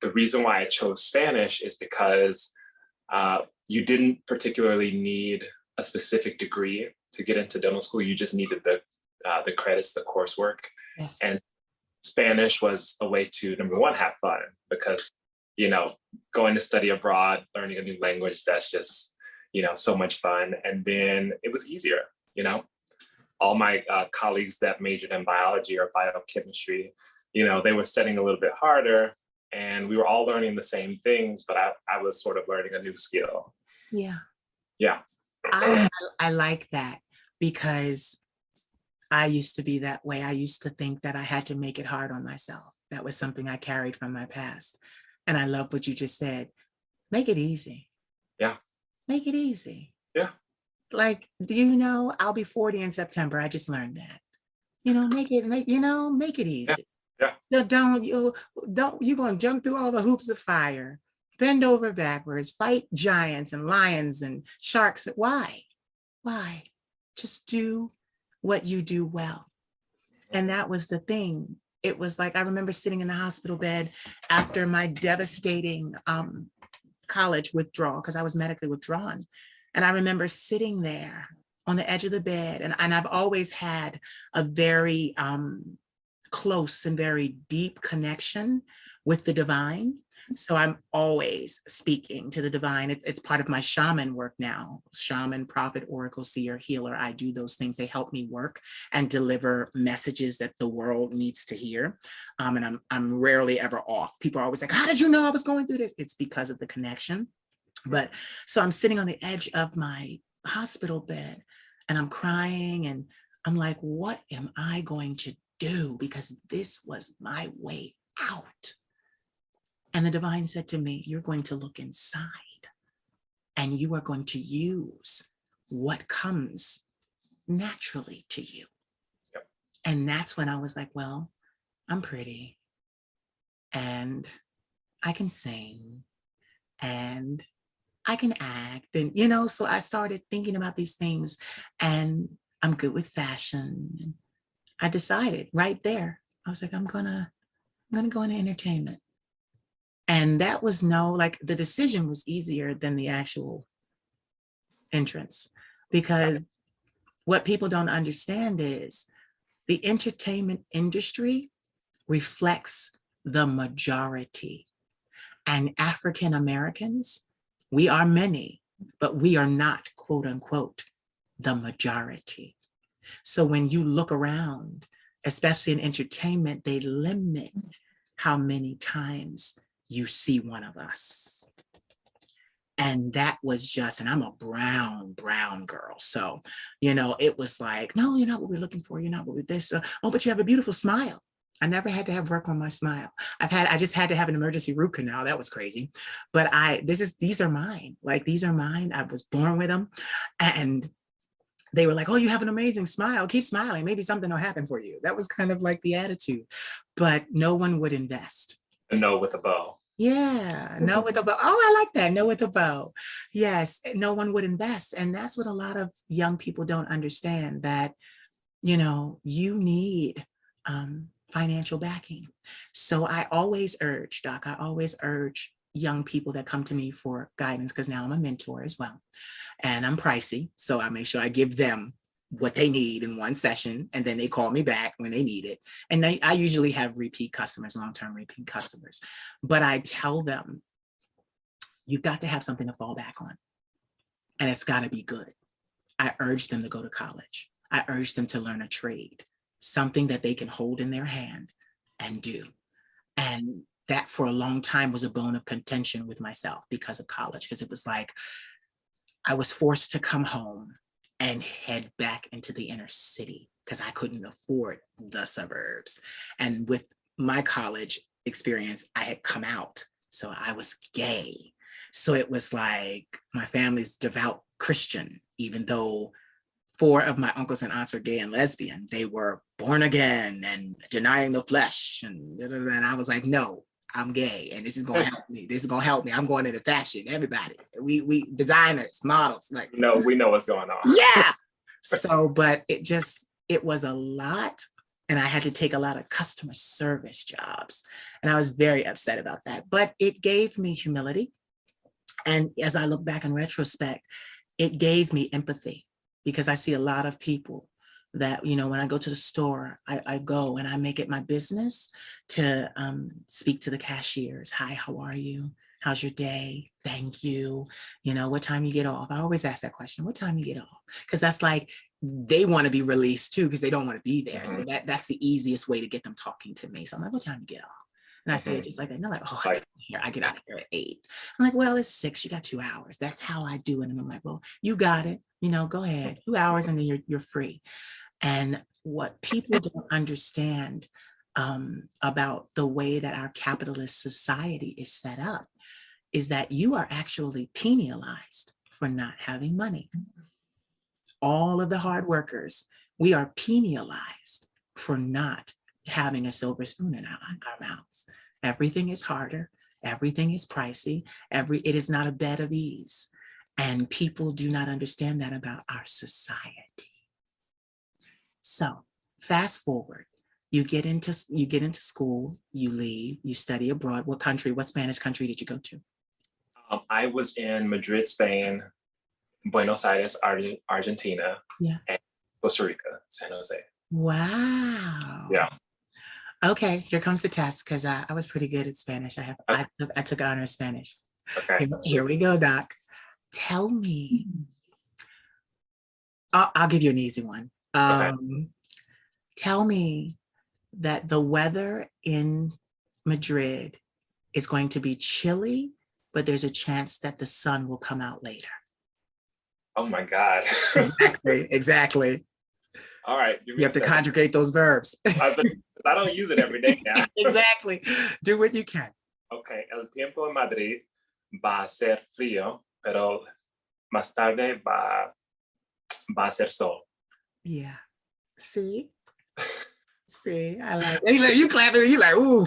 the reason why I chose Spanish is because you didn't particularly need a specific degree to get into dental school. You just needed the credits, the coursework. Yes. And Spanish was a way to, number one, have fun, because, going to study abroad, learning a new language, that's just, so much fun. And then it was easier, all my colleagues that majored in biology or biochemistry, they were studying a little bit harder, and we were all learning the same things, but I was sort of learning a new skill. Yeah. Yeah. I like that, because I used to be that way. I used to think that I had to make it hard on myself. That was something I carried from my past. And I love what you just said. Make it easy. Yeah. Make it easy. Yeah. Like, do you know, I'll be 40 in September. I just learned that. Make it easy. Yeah. You're gonna jump through all the hoops of fire, bend over backwards, fight giants and lions and sharks. Why? Just do what you do well. And that was the thing. It was like, I remember sitting in the hospital bed after my devastating college withdrawal, because I was medically withdrawn. And I remember sitting there on the edge of the bed, and I've always had a very close and very deep connection with the divine. So I'm always speaking to the divine. It's part of my shaman work now. Shaman, prophet, oracle, seer, healer. I do those things. They help me work and deliver messages that the world needs to hear. And I'm rarely ever off. People are always like, how did you know I was going through this? It's because of the connection. But so I'm sitting on the edge of my hospital bed, and I'm crying, and I'm like, what am I going to do? Because this was my way out. And the divine said to me, you're going to look inside, and you are going to use what comes naturally to you. Yep. And that's when I was like, well, I'm pretty, and I can sing, and I can act. And, so I started thinking about these things, and I'm good with fashion. And I decided right there, I was like, I'm gonna go into entertainment. And that was the decision was easier than the actual entrance, because what people don't understand is the entertainment industry reflects the majority. And African Americans, we are many, but we are not, quote unquote, the majority. So when you look around, especially in entertainment, they limit how many times you see one of us. And that was just, and I'm a brown girl. So, it was like, no, you're not what we're looking for. You're not what we're this. Oh, but you have a beautiful smile. I never had to have work on my smile. I just had to have an emergency root canal. That was crazy. But these are mine. Like, these are mine. I was born with them. And they were like, oh, you have an amazing smile. Keep smiling. Maybe something will happen for you. That was kind of like the attitude. But no one would invest. No with a bow. Yeah, no with a bow. Oh, I like that. No with a bow. Yes, no one would invest. And that's what a lot of young people don't understand, that, you need financial backing. So I always urge, Doc, young people that come to me for guidance, because now I'm a mentor as well. And I'm pricey. So I make sure I give them what they need in one session, and then they call me back when they need it. And I usually have repeat customers, long-term repeat customers. But I tell them, you've got to have something to fall back on. And it's got to be good. I urge them to go to college. I urge them to learn a trade, something that they can hold in their hand and do. And that for a long time was a bone of contention with myself because of college, because it was like I was forced to come home and head back into the inner city because I couldn't afford the suburbs. And with my college experience, I had come out, so I was gay. So it was like my family's devout Christian, even though 4 of my uncles and aunts are gay and lesbian. They were born again and denying the flesh. And I was like, no, I'm gay, and this is going to help me. This is going to help me. I'm going into fashion. Everybody, we designers, models, like, we know what's going on. Yeah. So, but it was a lot and I had to take a lot of customer service jobs. And I was very upset about that. But it gave me humility. And as I look back in retrospect, it gave me empathy, because I see a lot of people that, you know, when I go to the store, I go and I make it my business to speak to the cashiers. Hi, how are you? How's your day? Thank you. You know, what time you get off? I always ask that question, what time you get off? Because that's like, they want to be released too, because they don't want to be there. So that's the easiest way to get them talking to me. So I'm like, what time you get off? And I say it just like that. And they're like, oh, I get out of here at 8. I'm like, well, it's 6. You got 2 hours. That's how I do it. And I'm like, well, you got it. You know, go ahead. 2 hours and then you're free. And what people don't understand about the way that our capitalist society is set up is that you are actually penalized for not having money. All of the hard workers, we are penalized for not having a silver spoon in our mouths. Everything is harder. Everything is pricey. It is not a bed of ease. And people do not understand that about our society. So fast forward, you get into school, you leave, you study abroad. What Spanish country did you go to? I was in Madrid, Spain, Buenos Aires, Argentina, Yeah, and Costa Rica, San Jose. Wow. Yeah. Okay, here comes the test, because I was pretty good at Spanish. I took honors Spanish. Okay. Here we go, Doc. Tell me. I'll give you an easy one. Okay. Tell me that the weather in Madrid is going to be chilly, but there's a chance that the sun will come out later. Oh my God. Exactly. All right. You have to conjugate those verbs. I don't use it every day now. Exactly. Do what you can. Okay. El tiempo en Madrid va a ser frío, pero más tarde va a ser sol. Yeah. See? See, I like it. You clapping, you like, ooh.